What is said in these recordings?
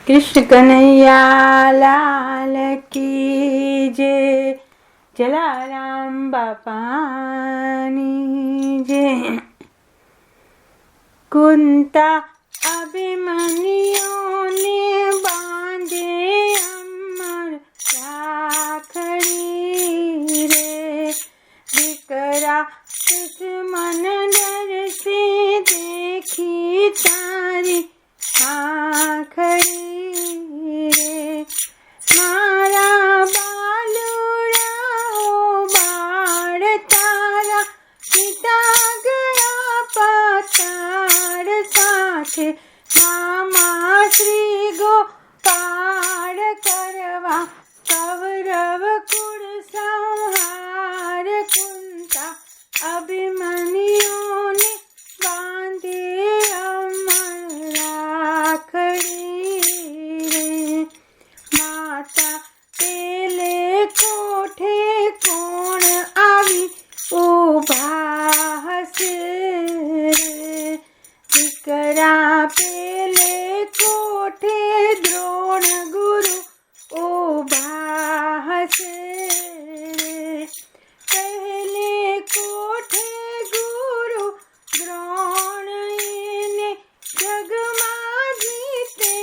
कृष्ण कन्हैया लाल की जय। जलाराम बापानी जय। कुंता अभिमन्यु ने बांधे अमर राखड़ी रे। दिकरा दुश्मन डर से देखी तारी आखड़ी रे। मारा बालुड़ा हो बाड़ तारा पिता गया पताड़ साथे। मामा श्री गोपाल करवा कौरव कुल संहार। कुंता अभिमन्यु ने बांधे अमर राखड़ी रे। माता पेले कोठे कोण आवी उभा हसे रे। दिकरा पेले कोठे द्रोण गुरु उभा हसे रे। पहले कोठे गुरु द्रोण ने जगमा जीते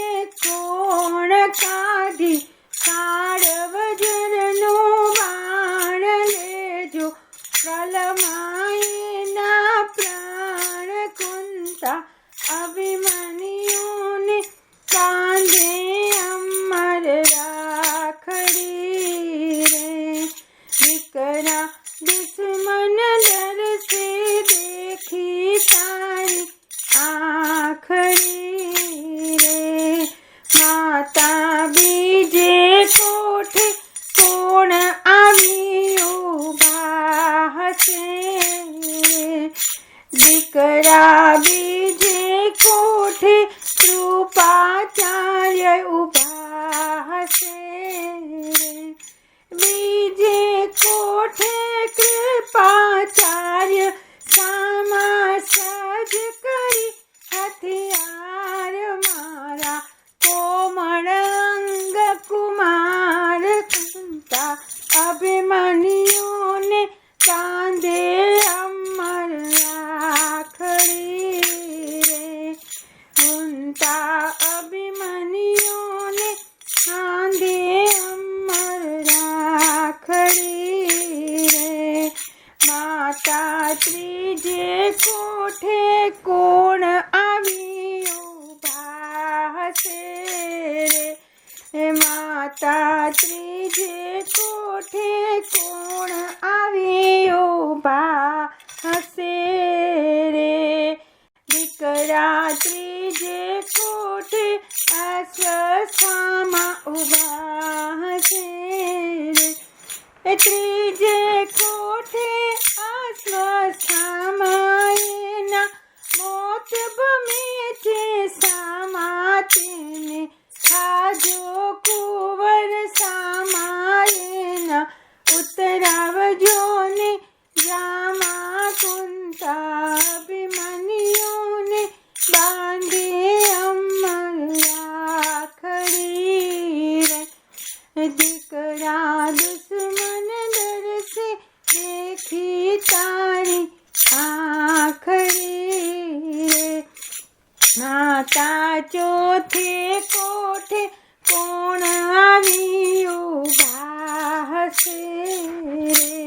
कोण काढ़ी। काढ़ वज्रनु बाण लेजो प्रलमाए ना प्राण। कुंता अभिमन्यु ने बांधे अमर राखड़ी रे। दिकरा दुश्मन डर से देखी तारी आखड़ी रे। माता बीजे कोठे कोण आवी उभा हसे रे। दिकरा बीजे कोठे कृपाचार्य उभा हसे रे। बीजे कोठे कृपाचार्य सामा सज करी हथियार। मारा कोमल अंग कुमार। कुंता अभिमन्यु ने बांधे अमर राखड़ी रे। कुंता अभिमन्यु ने बांधे अमर राखड़ी रे। माता त्रीजे कोठे कोण आवी उभा हसे रे। माता त्रीजे कोठे कोण आवी उभा हसे रे। दिकरा त्रीजे कोठे अश्वत्थामा उभा हसे रे। त्रीजे कोठे अश्वत्थामायेना मोत बमेचे सामा। तेने खाजो कुंवर सामायेना उतरावजो ने जामा। कुंता अभिमन्यु ने बांधे अमर राखड़ी रे। दिकरा दुश्मन डर से देखी तारी आखड़ी रे। माता चौथे कोठे कोण आवी उभा हसे रे।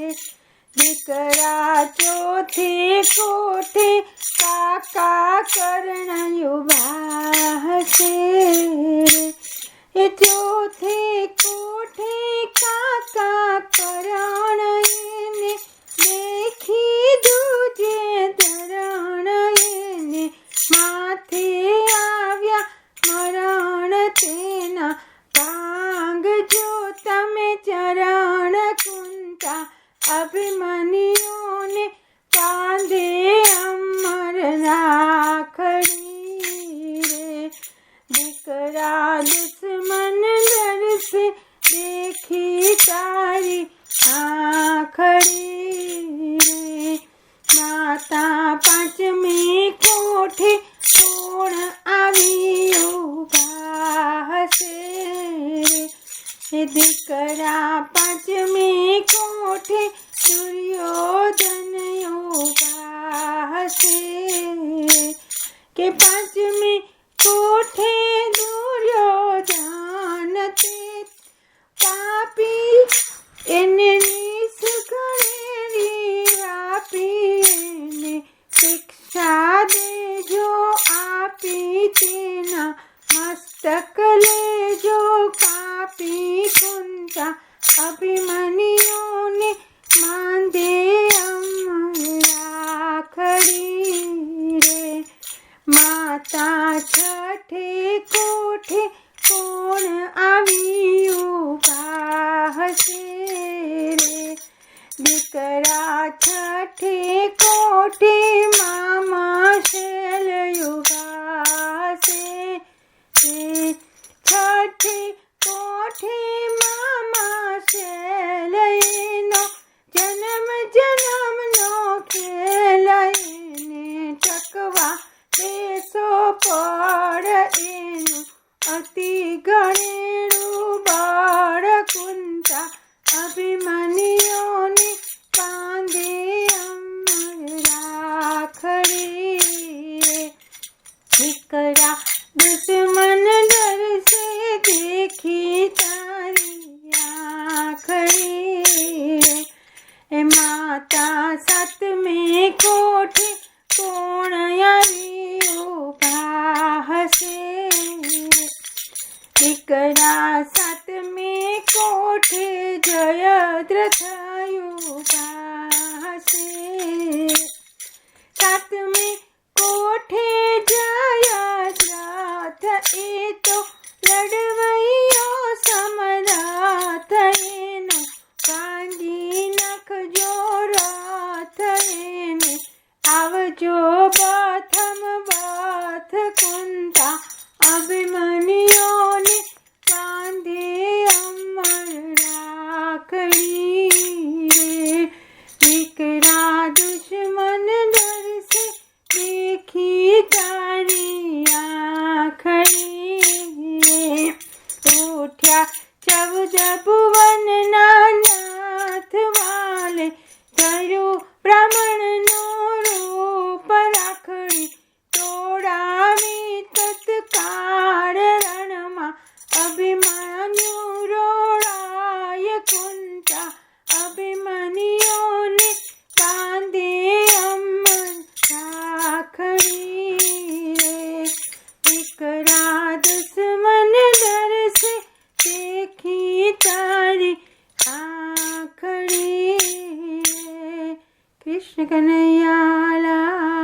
दिकरा चौथे कोठे काका कर्ण उभा हसे रे। चौथे कोठे काका कर्ण ने देखी दूजे धरण ने माथे आव्या मरण। तेना भांग जो तमे चरण। कुंता अभिमन्यु ने बांधे अमर राखड़ी रे। दिकरा दुश्मन डर से देखी तारी आँख હસે કે પાંચમી કોઠે દુર્યોધન તે પાપી એને નિસ ગણેરી આપી એને શિક્ષા દેજો આપી તેના મસ્તક લેજો કાપી કુંતા અભિમન્યુને માંદે રાખડી રે માતા છઠે કોઠે કોણ આવ્યું હસે રે દીકરા છઠે કોઠે મામા શૈલયુગાસે છઠે કોઠે મામા શૈલયનો જન્મ જન્મનો ખેલયને ટકવા દેશો પડ એનું અતિ ગણેરું બળ કુંતા અભિમન્યુને કાંદે રાખડી દીકરા દુશ્મન ડર સે દેખી તારી આખડી એ માતા સાતમે કોઠે કોણ આવ્યું હસે દીકરા સાતમે કોઠે જયદ્રથ હસે સાતમે કોઠે જયદ્રથ એ તો લડવૈયો સમરથ એનો કાંજી નખજો રથ એને આવજો પ્રથમ બથ કુંતા અભિમન્યુને કાંદે અમર રાખડી રે દીકરા દુશ્મન ડર સે દેખી તારી આખડી રે ઉઠ્યા 14 ભુવનના નાથ વાલે ધર્યું બ્રાહ્મણનો રૂપ રાખડી તોડાવી તત્કાળ રણમાં અભિમન્યુ રોળાય કુંતા અભિમન્યુને કાંદે અમર રાખડી રે દીકરા દુશ્મન ડર સે દેખી તારી આખડી રે કૃષ્ણ કનૈયા લાલ